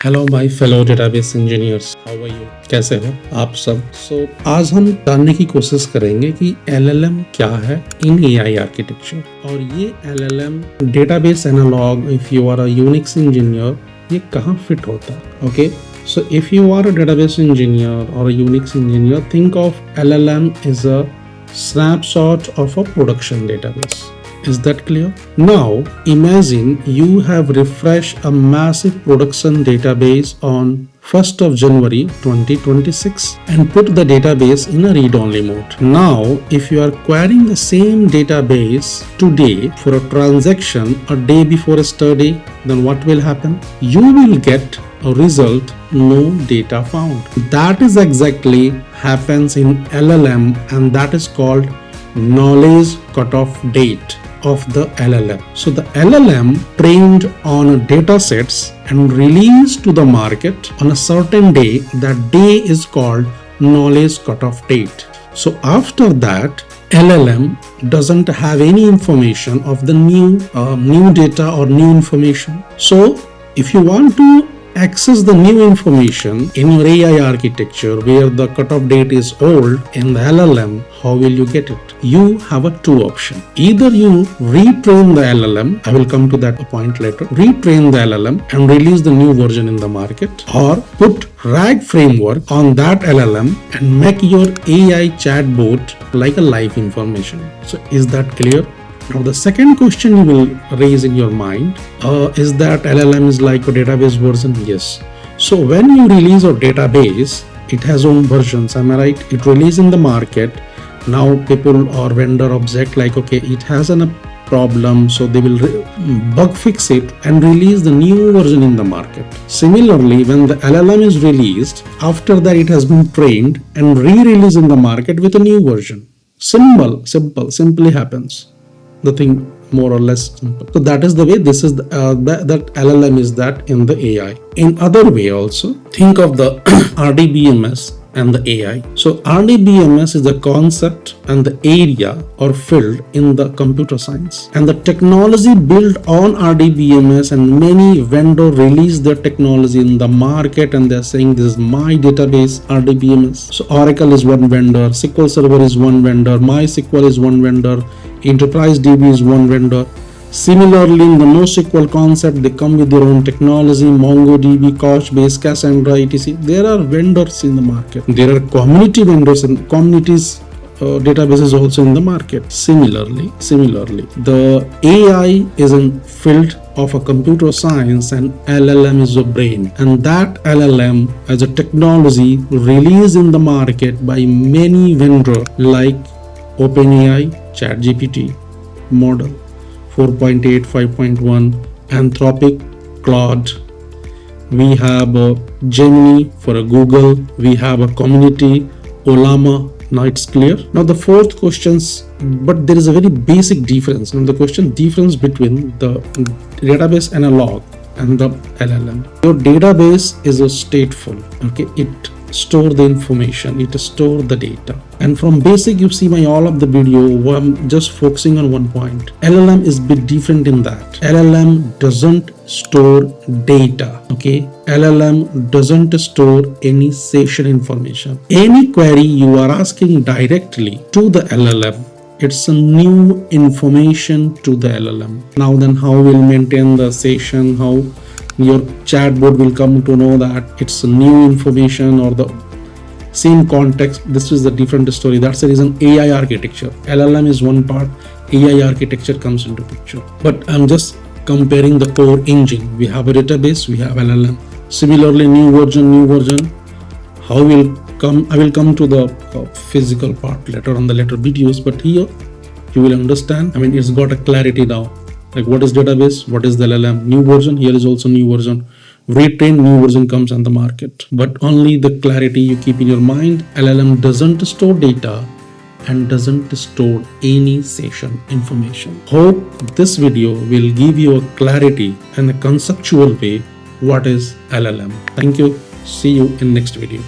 Hello my fellow database engineers, how are you? कैसे हो आप सब? आज हम जानने की कोशिश करेंगे कि LLM क्या है इन AI आर्किटेक्चर, और ये LLM database analog, if you are a Unix engineer, ये कहाँ फिट होता है? Okay, so if you are a database engineer or a Unix engineer, think of LLM as a snapshot of a production database. Is that clear? Now imagine you have refreshed a massive production database on 1st of January 2026 and put the database in a read-only mode. Now if you are querying the same database today for a transaction a day before yesterday, then what will happen? You will get a result, no data found. That is exactly happens in LLM, and that is called knowledge cutoff date of the LLM. So the LLM trained on data sets and released to the market on a certain day. That day is called knowledge cutoff date. So after that, LLM doesn't have any information of the new data or new information. So if you want to access the new information in your AI architecture where the cutoff date is old in the LLM, how will you get it? You have a two option. Either you retrain the LLM, I will come to that point later, retrain the LLM and release the new version in the market, or put RAG framework on that LLM and make your AI chatbot like a live information. So is that clear? Now the second question you will raise in your mind is that LLM is like a database version? Yes. So when you release a database, it has own versions, am I right? It release in the market. Now people or vendor object like, okay, it has a problem, so they will bug fix it and release the new version in the market. Similarly, when the LLM is released, after that it has been trained and re-released in the market with a new version. Simply happens. The thing more or less simple. So that is the way this is that LLM is that in the AI. In other way also, think of the RDBMS and the AI. So RDBMS is the concept and the area or field in the computer science, and the technology built on RDBMS, and many vendor release their technology in the market and they're saying this is my database RDBMS. So Oracle is one vendor, SQL Server is one vendor, MySQL is one vendor, Enterprise DB is one vendor. Similarly, in the NoSQL concept, they come with their own technology, MongoDB, Couchbase, Cassandra, etc. There are vendors in the market. There are community vendors and communities databases also in the market. Similarly, the AI is a field of a computer science and LLM is a brain. And that LLM as a technology released in the market by many vendors like OpenAI, ChatGPT, model 4.8, 5.1, Anthropic, Claude. We have Gemini for a Google. We have a community, Olama. Now it's clear. Now the fourth questions, but there is a very basic difference. Now the question difference between the database analog and the LLM. Your database is a stateful. Okay, it store the information, it store the data, and from basic you see my all of the video I'm just focusing on one point. LLM is a bit different in that LLM doesn't store data. Okay, LLM doesn't store any session information. Any query you are asking directly to the LLM, it's a new information to the LLM. Now then, how will maintain the session, how your chatbot will come to know that it's new information or the same context? This is the different story. That's the reason AI architecture, LLM is one part, AI architecture comes into picture. But I'm just comparing the core engine. We have a database, we have LLM. Similarly, new version, how will come? I will come to the physical part later on the later videos, but here you will understand. I mean, it's got a clarity now. Like what is database, what is the LLM, new version, here is also new version, retrain, new version comes on the market. But only the clarity you keep in your mind, LLM doesn't store data and doesn't store any session information. Hope this video will give you a clarity and a conceptual way what is LLM. Thank you. See you in next video.